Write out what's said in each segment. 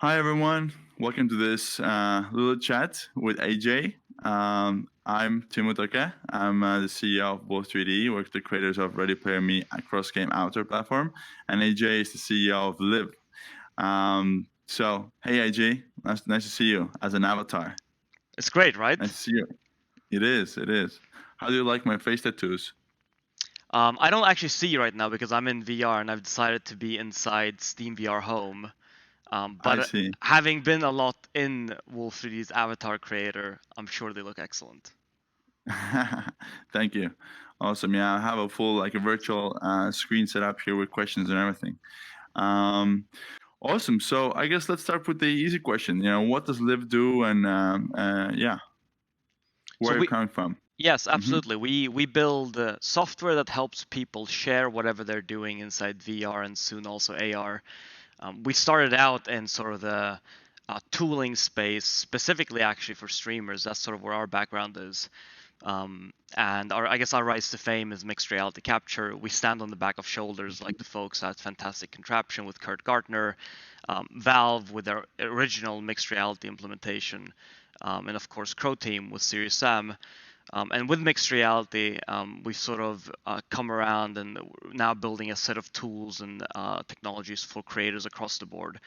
Hi, everyone. Welcome to this little chat with AJ. I'm Timo Toke. I'm the CEO of Both 3D. We're the creators of Ready Player Me, a cross-game outdoor platform. And AJ is the CEO of LIV. Hey, AJ. Nice to see you as an avatar. It's great, right? Nice to see you. It is. How do you like my face tattoos? I don't actually see you right now because I'm in VR and I've decided to be inside Steam VR Home. I But see. having been a lot in Wolf 3D's Avatar Creator, I'm sure they look excellent. Thank you. Awesome. Yeah, I have a full a virtual screen set up here with questions and everything. Awesome. So I guess let's start with the easy question. What does Live do, and where are you coming from? Yes, Mm-hmm. absolutely. We build software that helps people share whatever they're doing inside VR and soon also AR. We started out in sort of the tooling space, specifically actually for streamers. That's sort of where our background is. And I guess our rise to fame is mixed reality capture. We stand on the back of shoulders like the folks at Fantastic Contraption with Kurt Gartner, Valve with their original mixed reality implementation, and of course Crow Team with Serious Sam. And with mixed reality, we sort of come around and now building a set of tools and technologies for creators across the board,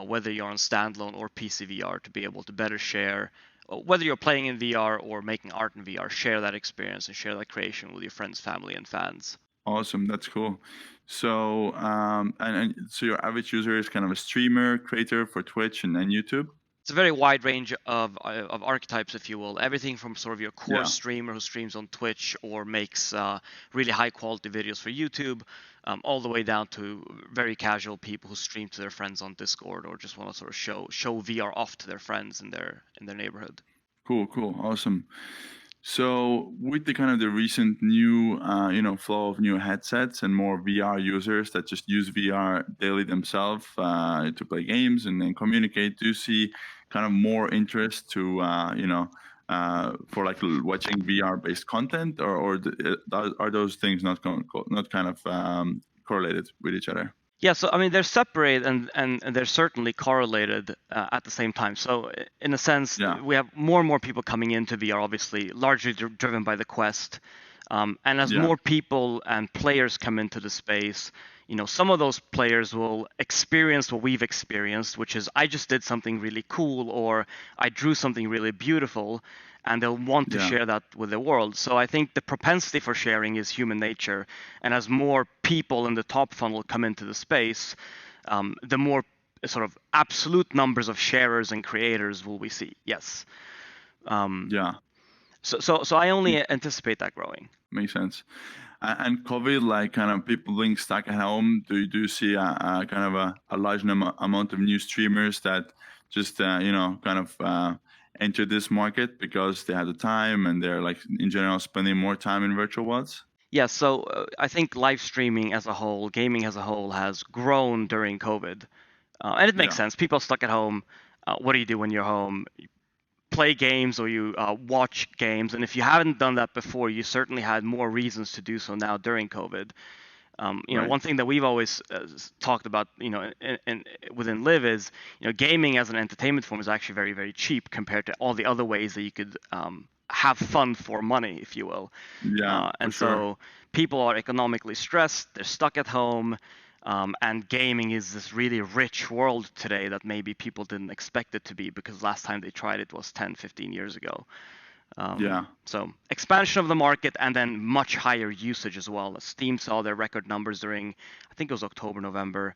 whether you're on standalone or PC VR, to be able to better share, whether you're playing in VR or making art in VR, share that experience and share that creation with your friends, family, and fans. Awesome. That's cool. So, so your average user is kind of a streamer, creator for Twitch and YouTube. It's a very wide range of archetypes, if you will. Everything from sort of your core Yeah. streamer who streams on Twitch or makes really high quality videos for YouTube, all the way down to very casual people who stream to their friends on Discord or just want to sort of show VR off to their friends in their neighborhood. Cool. Awesome. So with the kind of the recent new, flow of new headsets and more VR users that just use VR daily themselves to play games and then communicate, do you see kind of more interest to, for like watching VR-based content, or are those things not kind of correlated with each other? Yeah, so I mean they're separate and they're certainly correlated at the same time. So in a sense, Yeah. we have more and more people coming into VR, obviously, largely driven by the Quest. And as Yeah. more people and players come into the space, some of those players will experience what we've experienced, which is I just did something really cool or I drew something really beautiful, and they'll want to Yeah. share that with the world. So I think the propensity for sharing is human nature, and as more people in the top funnel come into the space, the more sort of absolute numbers of sharers and creators will we see. Yes. Yeah. So I only anticipate that growing. Makes sense. And COVID, like kind of people being stuck at home, do you see a kind of a large amount of new streamers that just kind of enter this market because they had the time and they're like in general spending more time in virtual worlds? Yeah, so I think live streaming as a whole, gaming as a whole, has grown during COVID, and it makes Yeah. sense. People stuck at home. What do you do when you're home? Play games or you watch games, and if you haven't done that before, you certainly had more reasons to do so now during COVID. Right. One thing that we've always talked about, within Live is, gaming as an entertainment form is actually very, very cheap compared to all the other ways that you could have fun for money, if you will. Yeah, for And sure. so people are economically stressed, they're stuck at home, and gaming is this really rich world today that maybe people didn't expect it to be because last time they tried it was 10, 15 years ago. Yeah. So expansion of the market and then much higher usage as well. Steam saw their record numbers during, I think it was October, November.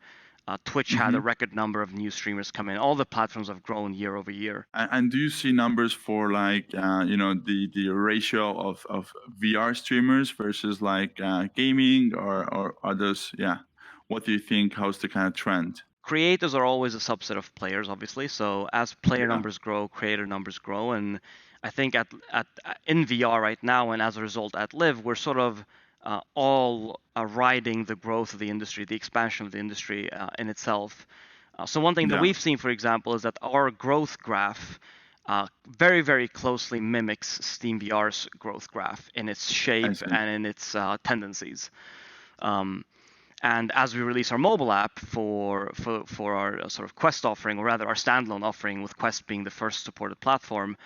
Twitch had a Hmm. record number of new streamers come in. All the platforms have grown year over year. And do you see numbers for like the ratio of VR streamers versus like gaming, or are those, yeah? What do you think? How's the kind of trend? Creators are always a subset of players, obviously. So as player Yeah. numbers grow, creator numbers grow, and I think at in VR right now, and as a result at Live, we're sort of all riding the growth of the industry, the expansion of the industry in itself. So one thing that Yeah. we've seen, for example, is that our growth graph very, very closely mimics Steam VR's growth graph in its I shape see. and in its tendencies. Um, And as we release our mobile app for our sort of Quest offering, or rather our standalone offering, with Quest being the first supported platform,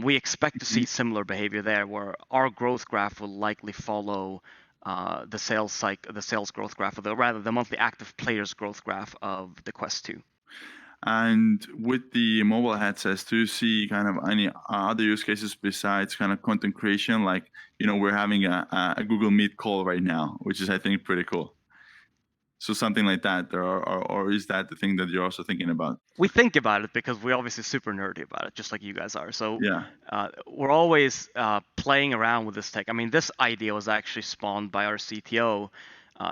we expect to see Mhm. similar behavior there, where our growth graph will likely follow the sales growth graph, or rather the monthly active players growth graph of the Quest 2. And with the mobile headsets, do you see kind of any other use cases besides kind of content creation? Like, we're having a Google Meet call right now, which is, I think, pretty cool. So something like that, or is that the thing that you're also thinking about? We think about it because we're obviously super nerdy about it, just like you guys are. So Yeah, we're always playing around with this tech. I mean, this idea was actually spawned by our CTO.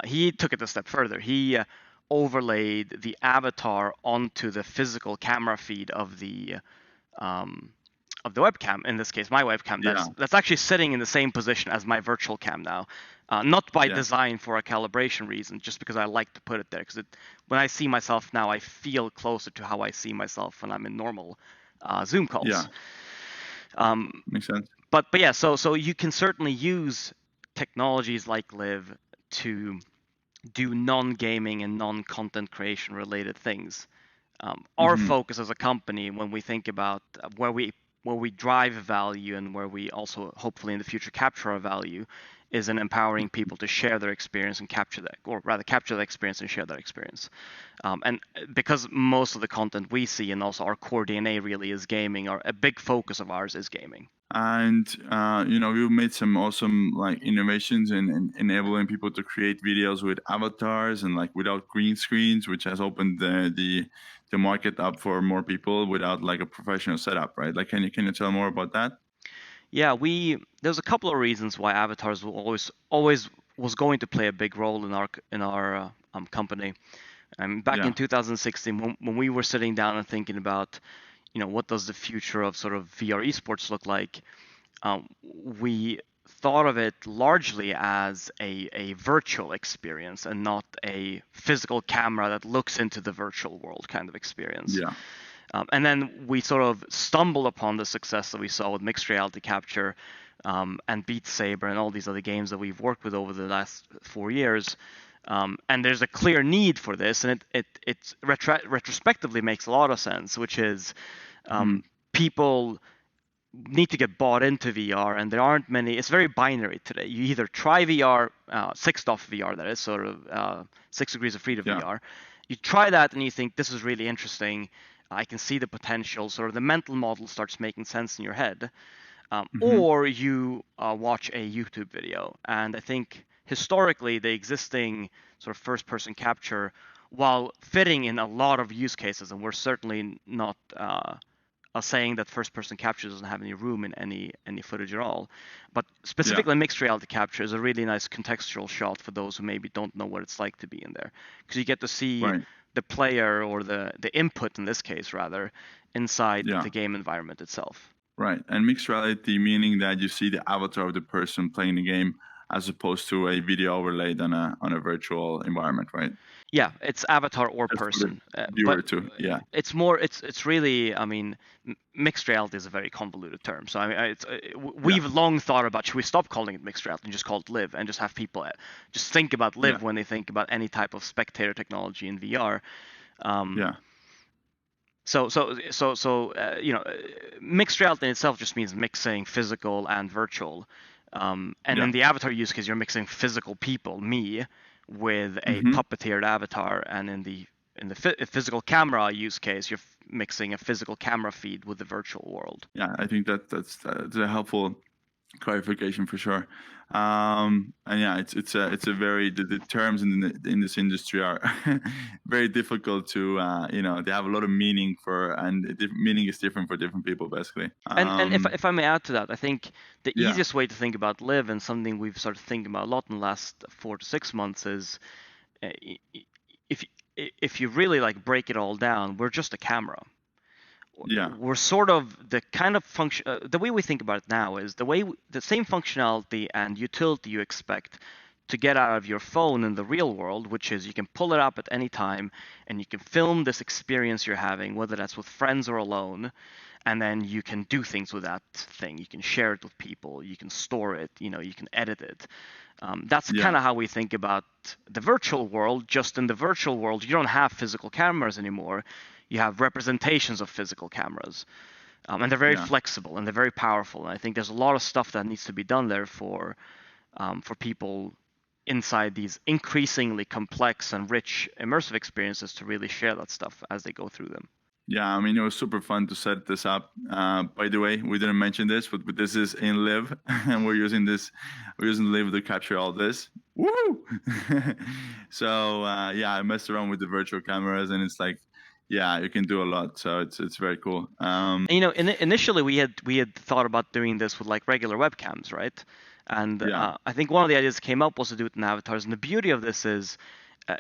He took it a step further. He overlaid the avatar onto the physical camera feed um, of the webcam. In this case, my webcam. yeah, That's actually sitting in the same position as my virtual cam now. Not by yeah, design for a calibration reason, just because I like to put it there. Because when I see myself now, I feel closer to how I see myself when I'm in normal Zoom yeah. calls. Makes sense. But yeah, so you can certainly use technologies like Live to do non-gaming and non-content creation related things. Our Hmm. focus as a company, when we think about where we drive value and where we also hopefully in the future capture our value, is in empowering people to share their experience and capture that, or rather capture that experience and share that experience. And because most of the content we see and also our core DNA really is gaming, or a big focus of ours is gaming. And we've made some awesome like innovations in enabling people to create videos with avatars and like without green screens, which has opened the market up for more people without like a professional setup, right? Like, can you tell more about that? Yeah, there's a couple of reasons why avatars will always was going to play a big role in our company. Back Yeah, in 2016, when we were sitting down and thinking about, what does the future of sort of VR esports look like, we thought of it largely as a virtual experience and not a physical camera that looks into the virtual world kind of experience. yeah. And then we sort of stumbled upon the success that we saw with mixed reality capture, and Beat Saber and all these other games that we've worked with over the last 4 years. And there's a clear need for this, and it retrospectively makes a lot of sense, which is Hmm. people need to get bought into VR, and there aren't many. It's very binary today. You either try VR, 6 DoF VR, that is sort of 6 degrees of freedom Yeah. VR. You try that and you think this is really interesting. I can see the potential. Sort of the mental model starts making sense in your head, Hmm. or you watch a YouTube video. And I think historically the existing sort of first-person capture, while fitting in a lot of use cases, and we're certainly not saying that first-person capture doesn't have any room in any footage at all, but Yeah. specifically mixed reality capture is a really nice contextual shot for those who maybe don't know what it's like to be in there, because you get to see Right. the player, or the input in this case rather, inside Yeah. the game environment itself. Right. And mixed reality meaning that you see the avatar of the person playing the game as opposed to a video overlaid on a virtual environment, right? Yeah, it's avatar or Just for the person, but viewer too. Yeah. it's more. It's really. I mean, mixed reality is a very convoluted term. So I mean, Yeah. we've long thought about, should we stop calling it mixed reality and just call it live, and just have people just think about Yeah. live when they think about any type of spectator technology in VR. Um, Yeah. Mixed reality in itself just means mixing physical and virtual. And Yeah. in the avatar use case, you're mixing physical people, me, with a Hmm. puppeteered avatar, and in the physical camera use case, you're mixing a physical camera feed with the virtual world. Yeah. I think that's a helpful clarification for sure. And yeah, it's a very the terms in this industry are very difficult to they have a lot of meaning for, and meaning is different for different people basically. And if I may add to that, I think the Yeah. easiest way to think about live, and something we've started thinking about a lot in the last 4 to 6 months, is uh, if if you really like break it all down, we're just a camera. Yeah. We're sort of the kind of function. The way we think about it now is the same functionality and utility you expect to get out of your phone in the real world, which is you can pull it up at any time and you can film this experience you're having, whether that's with friends or alone, and then you can do things with that thing. You can share it with people, you can store it, you can edit it. That's kind Yeah. of how we think about the virtual world. Just in the virtual world, you don't have physical cameras anymore. You have representations of physical cameras. And they're very Yeah. flexible and they're very powerful. And I think there's a lot of stuff that needs to be done there for people inside these increasingly complex and rich immersive experiences to really share that stuff as they go through them. Yeah, I mean, it was super fun to set this up. By the way, we didn't mention this, but this is in Live, and we're using Live to capture all this. Woo! So yeah, I messed around with the virtual cameras, and it's like, yeah, you can do a lot. So it's very cool. Initially we had thought about doing this with like regular webcams, right? And Yeah, I think one of the ideas that came up was to do it in avatars. And the beauty of this is,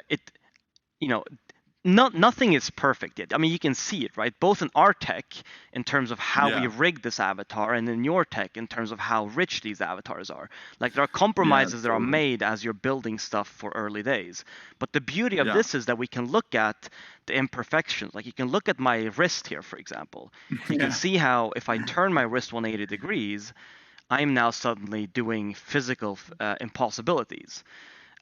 it, you know, nothing is perfect yet. I mean, you can see it, right? Both in our tech, in terms of how we yeah, rig this avatar, and in your tech, in terms of how rich these avatars are. Like, there are yeah, compromises that are totally. made as you're building stuff for early days. But the beauty of Yeah, this is that we can look at the imperfections. Like, you can look at my wrist here, for example. You can yeah, see how if I turn my wrist 180 degrees, I'm now suddenly doing physical impossibilities.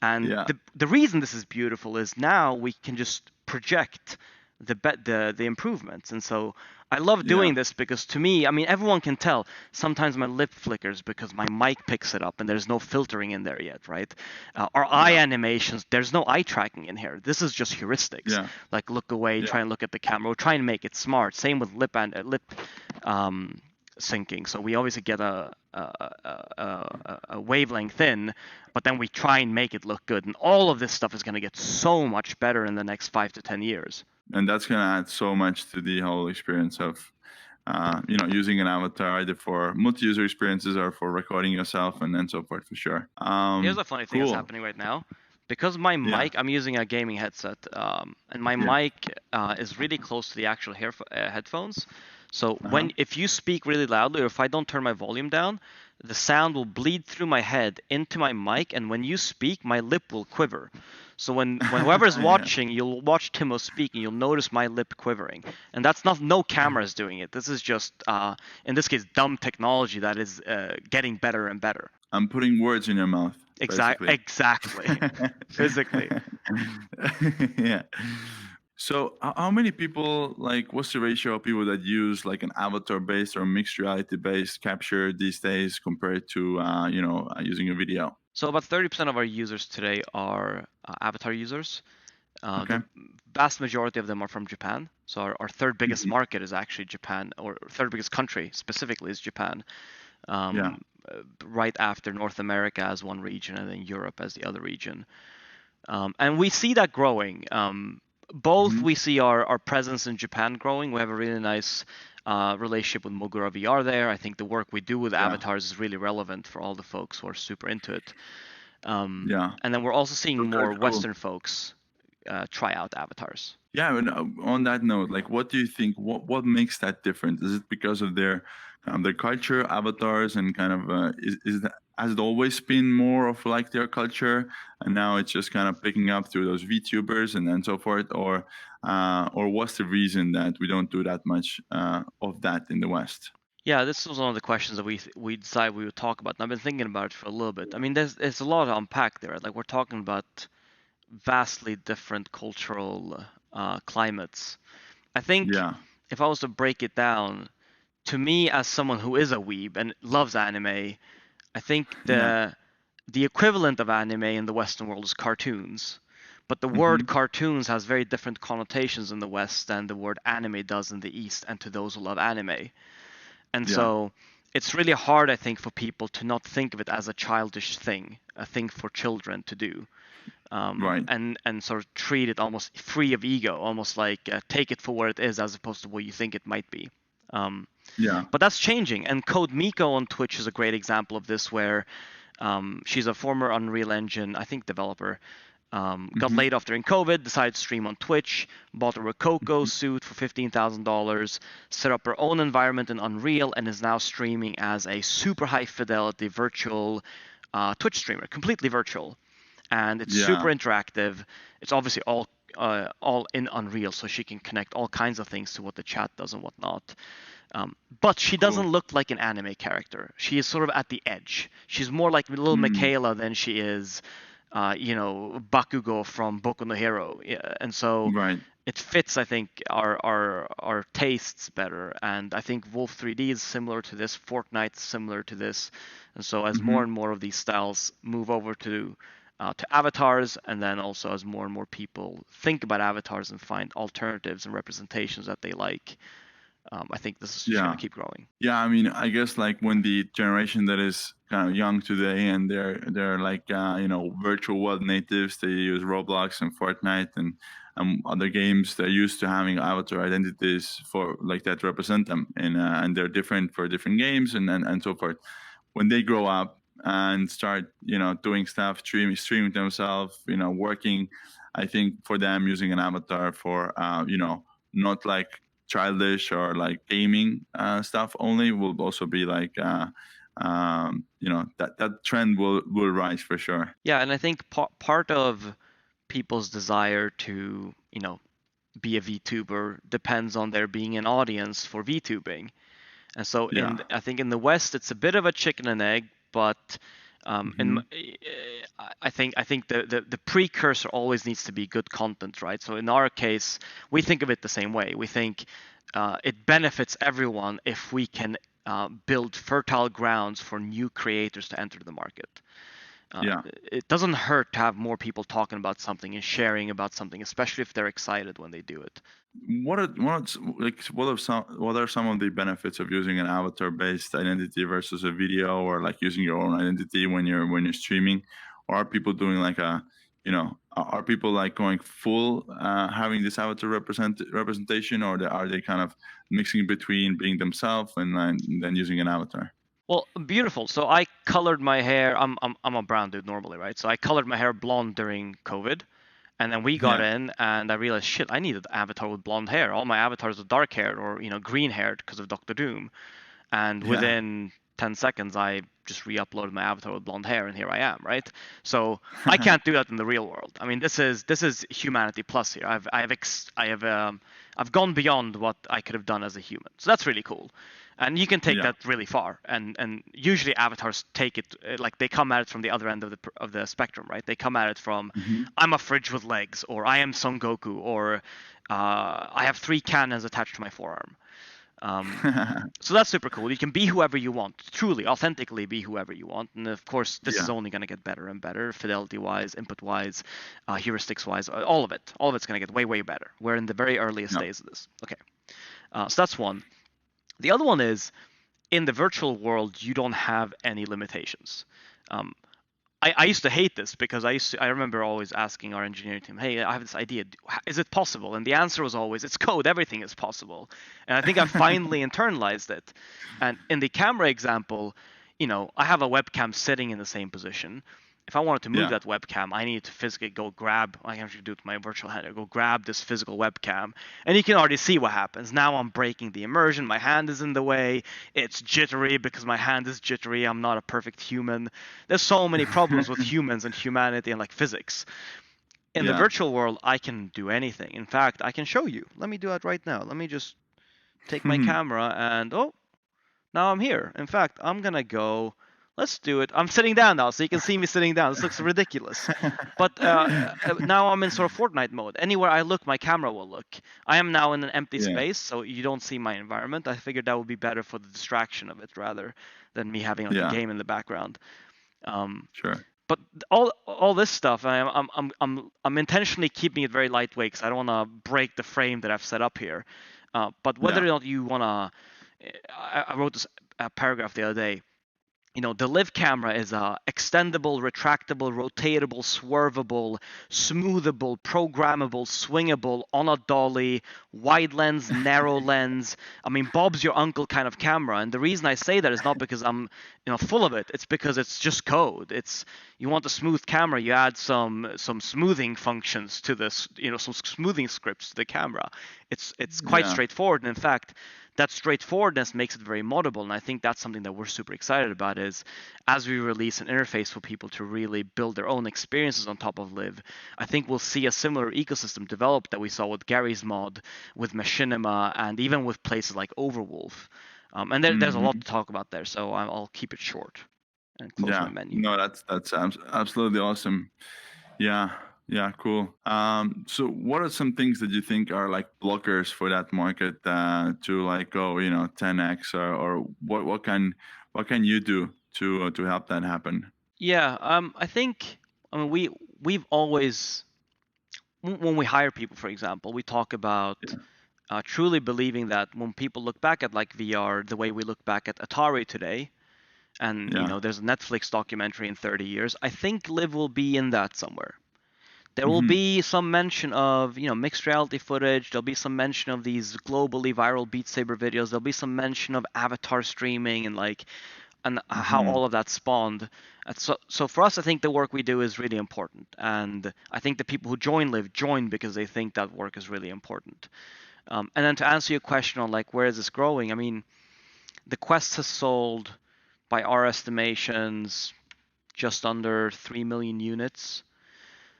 And yeah, the reason this is beautiful is now we can just project the improvements. And so I love yeah, doing this because, to me, I mean, everyone can tell sometimes my lip flickers because my mic picks it up and there's no filtering in there yet, right? Our eye yeah, animations, there's no eye tracking in here. This is just heuristics, yeah, like look away, yeah, try and look at the camera. We're trying to make it smart. Same with lip syncing. So we obviously get a wavelength in, but then we try and make it look good. And all of this stuff is going to get so much better in the next 5 to 10 years. and that's gonna add so much to the whole experience of using an avatar either for multi-user experiences or for recording yourself and so forth for sure. Here's a funny thing that's Cool. happening right now. Because my Yeah. mic, I'm using a gaming headset, and my Yeah. mic is really close to the actual headphones. So Uh-huh. if you speak really loudly, or if I don't turn my volume down, the sound will bleed through my head into my mic, and when you speak, my lip will quiver. So when whoever's Yeah. watching, you'll watch Timo speak, and you'll notice my lip quivering. And that's not no cameras doing it. This is just, in this case, dumb technology that is getting better and better. I'm putting words in your mouth, basically. Exactly. Physically. Yeah. So how many people, like, what's the ratio of people that use like an avatar based or mixed reality based capture these days compared to using a video? So about 30% of our users today are avatar users. Okay. The vast majority of them are from Japan. So our third biggest Mhm. market is actually Japan, or third biggest country specifically is Japan. Yeah. Right after North America as one region, and then Europe as the other region. And we see that growing. Both Hmm. we see our presence in Japan growing. We have a really nice relationship with Mogura VR there. I think the work we do with Yeah. avatars is really relevant for all the folks who are super into it. Yeah. And then we're also seeing That's very more cool. Western folks try out avatars. Yeah, and on that note, like, what do you think? What makes that different? Is it because of their culture, avatars, and kind of has it always been more of like their culture, and now it's just kind of picking up through those VTubers and then so forth, or what's the reason that we don't do that much of that in the West? Yeah, this was one of the questions that we decided we would talk about, and I've been thinking about it for a little bit. I mean, there's a lot to unpack there. Like, we're talking about vastly different cultural climates. I think Yeah, if I was to break it down, to me as someone who is a weeb and loves anime, I think yeah, the equivalent of anime in the Western world is cartoons. But the hmm, word cartoons has very different connotations in the West than the word anime does in the East, and to those who love anime. And yeah, so it's really hard, I think, for people to not think of it as a childish thing, a thing for children to do, right, and sort of treat it almost free of ego, almost like take it for what it is as opposed to what you think it might be. Um, yeah, but that's changing, and Code Miko on Twitch is a great example of this, where she's a former Unreal Engine, I think, developer. Got hmm, laid off during COVID, decided to stream on Twitch, bought a Rococo hmm, suit for $15,000, set up her own environment in Unreal, and is now streaming as a super high fidelity virtual Twitch streamer, completely virtual. and it's super Yeah. interactive. It's obviously all in Unreal, so she can connect all kinds of things to what the chat does and whatnot. But she doesn't Cool. look like an anime character. She is sort of at the edge. She's more like little Mm, Michaela than she is, Bakugo from Boku no Hero. Yeah, and so right. it fits, I think, our tastes better. And I think Wolf 3D is similar to this. Fortnite is similar to this. And so as more Hmm. and more of these styles move over to avatars, and then also as more and more people think about avatars and find alternatives and representations that they like, I think this is just going Yeah. to keep growing. Yeah, I mean, I guess like when the generation that is kind of young today and they're like virtual world natives, they use Roblox and Fortnite and other games. They're used to having avatar identities for like that represent them, and they're different for different games and so forth. When they grow up and start doing stuff, streaming themselves, working, I think for them using an avatar for not like childish or like gaming stuff only will also be like that trend will rise for sure. Yeah, and I think part of people's desire to, be a VTuber depends on there being an audience for VTubing. And so Yeah. I think in the West it's a bit of a chicken and egg, but Hmm. I think the precursor always needs to be good content, right? So in our case, we think of it the same way. We think it benefits everyone if we can build fertile grounds for new creators to enter the market. Uh, Yeah. it doesn't hurt to have more people talking about something and sharing about something, especially if they're excited when they do it. What are some of the benefits of using an avatar based identity versus a video, or like using your own identity when you're streaming? Or are people doing like are people like going full having this avatar representation, or are they kind of mixing between being themselves and then using an avatar? Well, beautiful. So I colored my hair. I'm a brown dude normally, right? So I colored my hair blonde during COVID, and then we got Yeah. in, and I realized, shit, I needed an avatar with blonde hair. All my avatars are dark haired or green haired because of Dr. Doom. And Yeah. within 10 seconds, I just re-uploaded my avatar with blonde hair, and here I am, right? So I can't do that in the real world. I mean, this is humanity plus here. I've gone beyond what I could have done as a human. So that's really cool. And you can take Yeah. that really far. And usually avatars take it like they come at it from the other end of the spectrum, right? They come at it from Hmm. I'm a fridge with legs, or I am Son Goku, or I have 3 cannons attached to my forearm. Um, so that's super cool. You can be whoever you want, truly, authentically be whoever you want. And of course, this is Yeah. only going to get better and better, fidelity-wise, input-wise, heuristics-wise, all of it. All of it's going to get way, way better. We're in the very earliest Yeah. days of this. Okay, so that's one. The other one is in the virtual world, you don't have any limitations. Um, I used to hate this because I remember always asking our engineering team, hey, I have this idea, is it possible? And the answer was always, it's code, everything is possible. And I think I finally internalized it. And in the camera example, I have a webcam sitting in the same position. If I wanted to move Yeah. that webcam, I need to physically go grab, I can actually do it with my virtual hand, I go grab this physical webcam, and you can already see what happens. Now I'm breaking the immersion, my hand is in the way, it's jittery because my hand is jittery, I'm not a perfect human. There's so many problems with humans and humanity and like physics. In the Yeah. virtual world, I can do anything. In fact, I can show you. Let me do that right now. Let me just take my camera and, oh, now I'm here. In fact, I'm gonna go. Let's do it. I'm sitting down now, so you can see me sitting down. This looks ridiculous. But now I'm in sort of Fortnite mode. Anywhere I look, my camera will look. I am now in an empty Yeah. space, so you don't see my environment. I figured that would be better for the distraction of it rather than me having like a Yeah. game in the background. Um, Sure. but all this stuff, I'm intentionally keeping it very lightweight because I don't want to break the frame that I've set up here. But whether Yeah. or not you want to, I wrote this paragraph the other day. The live camera is a extendable, retractable, rotatable, swervable, smoothable, programmable, swingable, on a dolly, wide lens, narrow lens. I mean, Bob's your uncle kind of camera. And the reason I say that is not because I'm, full of it. It's because it's just code. You want a smooth camera, you add some smoothing functions to this, some smoothing scripts to the camera. It's quite Yeah. straightforward. And in fact, that straightforwardness makes it very moddable. And I think that's something that we're super excited about is as we release an interface for people to really build their own experiences on top of Live, I think we'll see a similar ecosystem develop that we saw with Gary's mod, with Machinima, and even with places like Overwolf. And there's a lot Hmm. to talk about there, so I'll keep it short and close my Yeah. menu. No, that's absolutely awesome. Yeah. Yeah. Cool. So what are some things that you think are like blockers for that market to like go, 10x, or what can you do to help that happen? Yeah, I think I mean we've always when we hire people, for example, we talk about Yeah. truly believing that when people look back at like VR, the way we look back at Atari today, and Yeah. there's a Netflix documentary in 30 years, I think Live will be in that somewhere. There will Hmm. be some mention of mixed reality footage. There'll be some mention of these globally viral Beat Saber videos. There'll be some mention of avatar streaming and how Hmm. all of that spawned. So for us, I think the work we do is really important, and I think the people who join Live join because they think that work is really important. And then to answer your question on like where is this growing, I mean, the Quest has sold, by our estimations, just under 3 million units.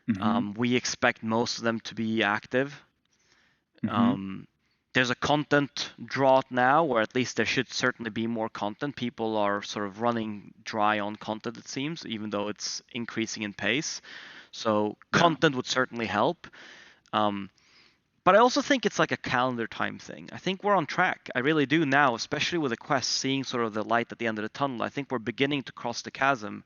Hmm. We expect most of them to be active. Hmm. Um, there's a content drought now, or at least there should certainly be more content. People are sort of running dry on content, it seems, even though it's increasing in pace. So Yeah. content would certainly help. Um, but I also think it's like a calendar time thing. I think we're on track. I really do now, especially with the Quest, seeing sort of the light at the end of the tunnel. I think we're beginning to cross the chasm,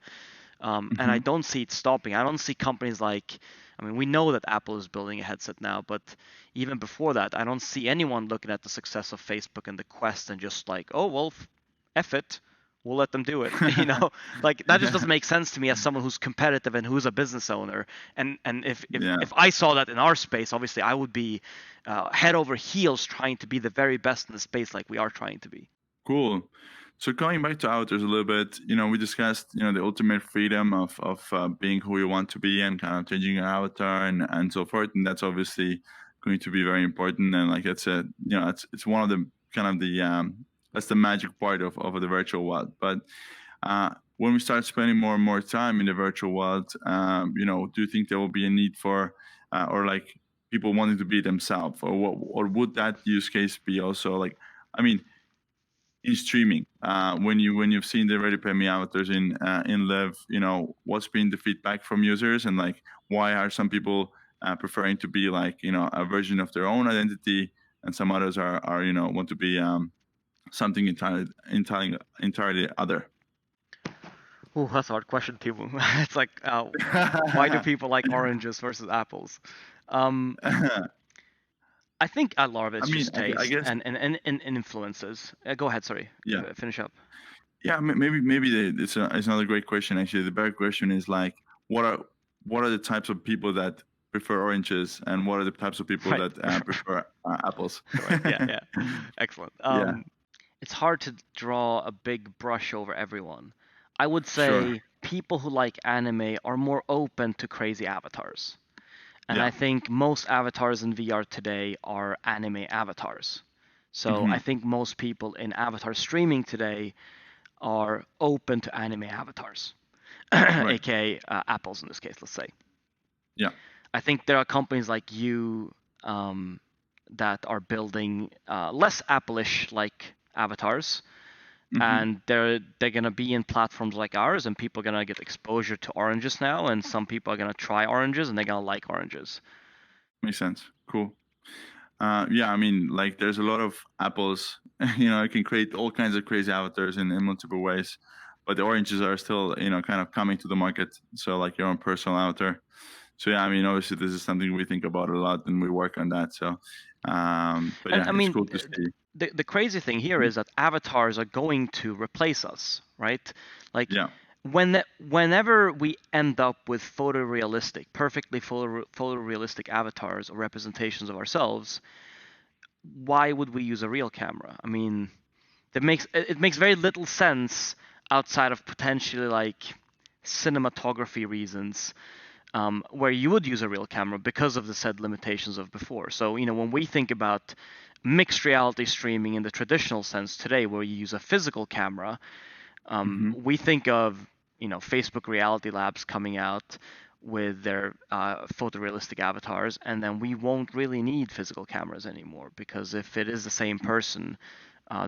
and I Hmm. don't see it stopping. I don't see companies like, I mean, we know that Apple is building a headset now, but even before that, I don't see anyone looking at the success of Facebook and the Quest and just like, oh, well, F it. We'll let them do it. Like that just Yeah. doesn't make sense to me as someone who's competitive and who's a business owner. And Yeah. if I saw that in our space, obviously I would be head over heels trying to be the very best in the space, like we are trying to be. Cool. So coming back to avatars a little bit, we discussed, the ultimate freedom of being who you want to be and kind of changing your avatar and so forth, and that's obviously going to be very important. And like it's it's one of the kind of the that's the magic part of the virtual world. But when we start spending more and more time in the virtual world, do you think there will be a need for or like people wanting to be themselves, or what, or would that use case be also like? I mean, in streaming, when you've seen the Ready Pay Me avatars in Live, what's been the feedback from users, and like why are some people preferring to be like a version of their own identity, and some others are want to be something entirely other. Oh, that's a hard question, Timo. It's like, why do people like oranges versus apples? Um, I I think a lot of it's mean, just I taste guess, and influences. Go ahead, sorry. yeah. Finish up. Yeah, maybe it's another great question actually. The better question is like, what are what are the types of people that prefer oranges, and what are the types of people Right. that prefer apples? Right. Yeah. Yeah. Excellent. Yeah, It's hard to draw a big brush over everyone. I would sure. say people who like anime are more open to crazy avatars. And I Yeah. think most avatars in VR today are anime avatars. So I Hmm. think most people in avatar streaming today are open to anime avatars, Right. aka apples in this case, let's say. Yeah. I think there are companies like you that are building less Apple-ish like avatars, Hmm. and they're gonna be in platforms like ours, and people are gonna get exposure to oranges now, and some people are gonna try oranges, and they're gonna like oranges. Makes sense. Cool. Yeah, I mean, like, there's a lot of apples. You can create all kinds of crazy avatars in multiple ways, but the oranges are still, kind of coming to the market. So, like your own personal avatar. So, yeah, I mean, obviously, this is something we think about a lot, and we work on that. So, but And yeah, I it's mean, cool to see. the crazy thing here is that avatars are going to replace us, right? Like Yeah. whenever we end up with photorealistic, perfectly photorealistic avatars or representations of ourselves, why would we use a real camera? I mean, it makes very little sense outside of potentially like cinematography reasons. where you would use a real camera because of the said limitations of before. So, when we think about mixed reality streaming in the traditional sense today, where you use a physical camera, Hmm. we think of, Facebook Reality Labs coming out with their photorealistic avatars, and then we won't really need physical cameras anymore, because if it is the same person,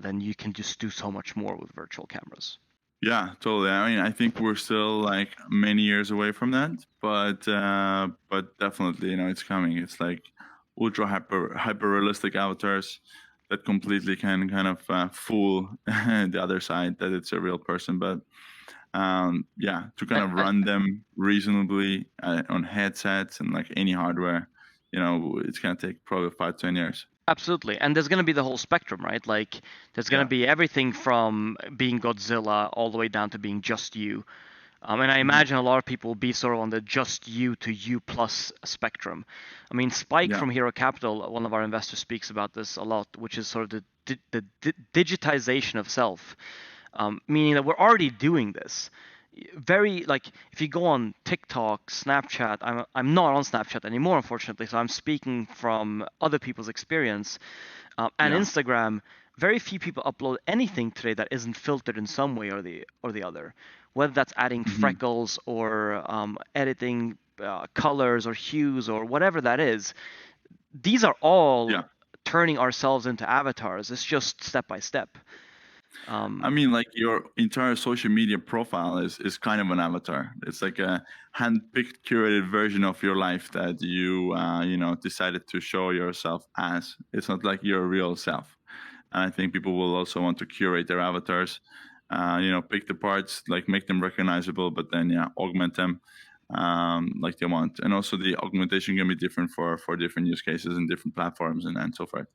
then you can just do so much more with virtual cameras. Yeah, totally. I mean, I think we're still like many years away from that, but definitely, it's coming. It's like ultra hyper realistic avatars that completely can kind of fool the other side that it's a real person. But yeah, to kind of run them reasonably on headsets and like any hardware, it's gonna take probably 5-10 years. Absolutely. And there's going to be the whole spectrum, right? Like, there's going to Yeah. be everything from being Godzilla all the way down to being just you. And I Hmm. imagine a lot of people will be sort of on the just you to you plus spectrum. I mean, Spike Yeah. from Hero Capital, one of our investors, speaks about this a lot, which is sort of the digitization of self, meaning that we're already doing this. Very, like, if you go on TikTok, Snapchat, I'm not on Snapchat anymore, unfortunately, so I'm speaking from other people's experience. And Yeah. Instagram, very few people upload anything today that isn't filtered in some way or the other, whether that's adding Hmm. freckles or editing colors or hues or whatever that is. These are all Yeah. turning ourselves into avatars. It's just step by step. I Um, mean, like your entire social media profile is kind of an avatar. It's like a hand-picked, curated version of your life that you decided to show yourself as. It's not like your real self. And I think people will also want to curate their avatars. Pick the parts, like make them recognizable, but then augment them like they want. And also the augmentation can be different for different use cases and different platforms and so forth.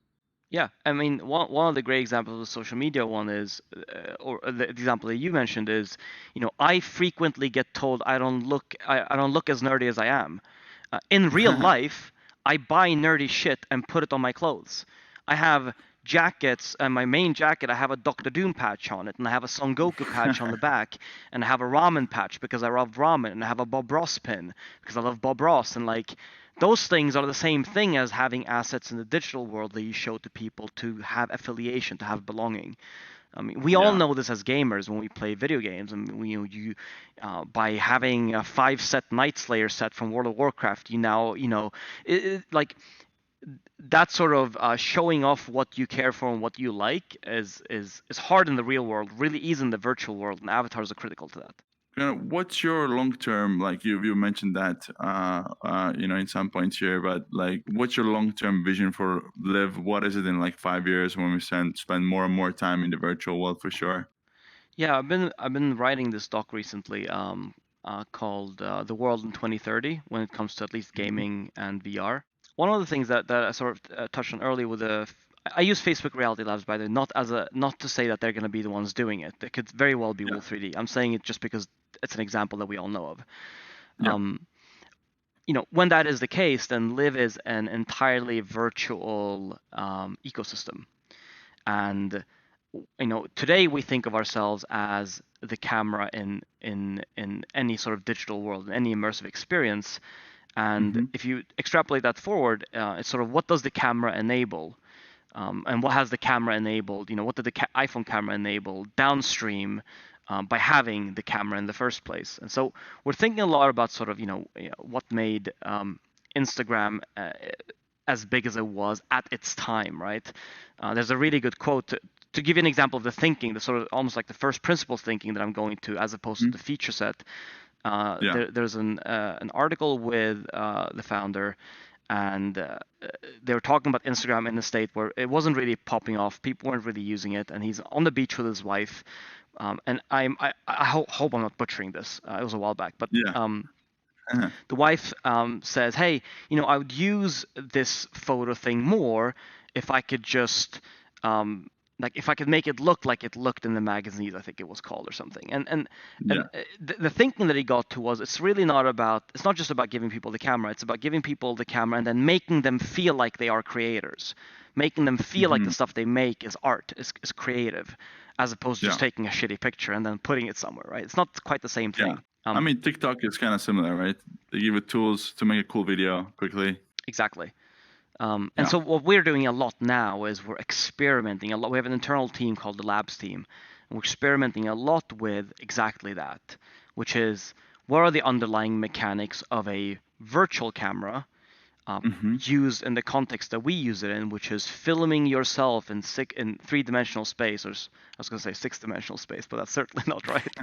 Yeah, I mean, one of the great examples of the social media one is, or the example that you mentioned is, I frequently get told I don't look as nerdy as I am. In real life, I buy nerdy shit and put it on my clothes. I have jackets, and my main jacket, I have a Dr. Doom patch on it, and I have a Son Goku patch on the back, and I have a ramen patch because I love ramen, and I have a Bob Ross pin because I love Bob Ross, and like those things are the same thing as having assets in the digital world that you show to people to have affiliation, to have belonging. I mean, we all Yeah. know this as gamers when we play video games. I mean, by having a 5 set Night Slayer set from World of Warcraft, you now, like that sort of showing off what you care for and what you like is hard in the real world, really easy in the virtual world, and avatars are critical to that. What's your long term, like you mentioned that in some points here, but like what's your long term vision for Live? What is it in like 5 years when we spend more and more time in the virtual world for sure? Yeah, I've been writing this doc recently, called "The World in 2030" when it comes to at least Mhm. gaming and VR. One of the things that I sort of touched on earlier with I use Facebook Reality Labs, by the way, not to say that they're going to be the ones doing it. They could very well be Yeah. Wool 3D. I'm saying it just because it's an example that we all know of. Yeah. Um, when that is the case, then Live is an entirely virtual ecosystem. And today we think of ourselves as the camera in any sort of digital world, in any immersive experience. And Hmm. if you extrapolate that forward, it's sort of what does the camera enable, and what has the camera enabled? What did the iPhone camera enable downstream, by having the camera in the first place? And so we're thinking a lot about sort of what made Instagram as big as it was at its time, right? There's a really good quote to give you an example of the thinking, the sort of almost like the first principles thinking that I'm going to, as opposed to the feature set. Yeah. There's an article with the founder, and they were talking about Instagram in a state where it wasn't really popping off. People weren't really using it, and he's on the beach with his wife. And hope I'm not butchering this. It was a while back, but Yeah. the wife says, "Hey, I would use this photo thing more if I could just like if I could make it look like it looked in the magazines, I think it was called, or something." And Yeah. the thinking that he got to was, it's not just about giving people the camera, it's about giving people the camera and then making them feel like they are creators, making them feel like the Hmm. stuff they make is art, is creative, as opposed to just Yeah. taking a shitty picture and then putting it somewhere, right? It's not quite the same Yeah. thing. I mean, TikTok is kind of similar, right? They give you tools to make a cool video quickly. Exactly. And Yeah. so what we're doing a lot now is we're experimenting a lot. We have an internal team called the labs team, and we're experimenting a lot with exactly that, which is what are the underlying mechanics of a virtual camera used in the context that we use it in, which is filming yourself in three-dimensional space, or I was going to say six-dimensional space, but that's certainly not right.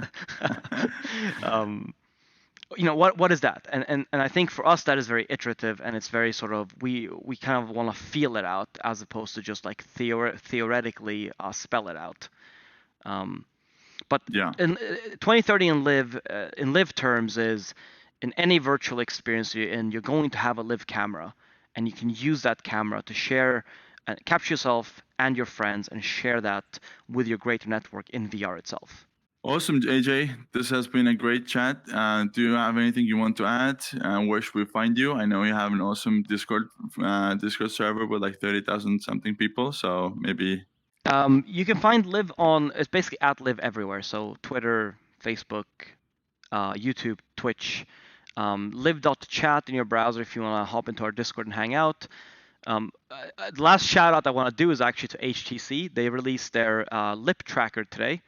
What is that? And I think for us that is very iterative, and it's very sort of we kind of want to feel it out as opposed to just like theoretically spell it out. But Yeah. in 2030 in live terms is in any virtual experience you're in, you're going to have a live camera, and you can use that camera to share, capture yourself and your friends, and share that with your greater network in VR itself. Awesome, AJ. This has been a great chat. Do you have anything you want to add? Where should we find you? I know you have an awesome Discord server with like 30,000 something people. So maybe. You can find Live on. It's basically at Live everywhere. So Twitter, Facebook, YouTube, Twitch. Live.chat in your browser if you want to hop into our Discord and hang out. The last shout out I want to do is actually to HTC. They released their lip tracker today.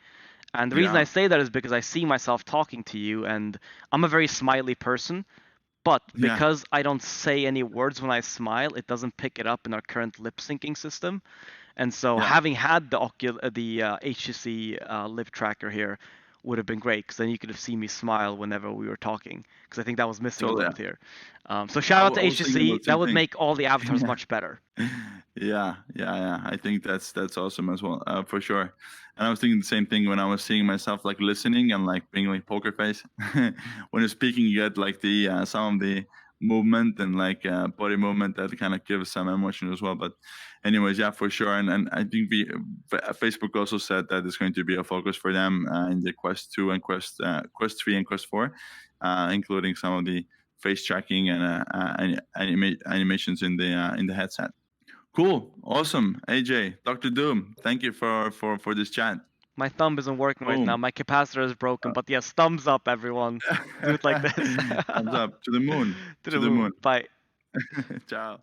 And the reason I say that is because I see myself talking to you, and I'm a very smiley person. But because I don't say any words when I smile, it doesn't pick it up in our current lip syncing system. And so having had the HTC lip tracker here would have been great, because then you could have seen me smile whenever we were talking, because I think that was missing a little bit here. So shout out to HTC. That would make all the avatars much better. Yeah. I think that's awesome as well, for sure. And I was thinking the same thing when I was seeing myself like listening and like being like poker face. When you're speaking, you get like the some of the movement and like body movement that kind of gives some emotion as well. But anyways, yeah, for sure. And I think Facebook also said that it's going to be a focus for them in the Quest 2 and Quest 3 and Quest 4, including some of the face tracking and animations in the headset. Cool, awesome, AJ, Dr. Doom. Thank you for this chat. My thumb isn't working right now. My capacitor is broken. But yes, thumbs up, everyone. Do it like this. Thumbs up to the moon. To the moon. Bye. Ciao.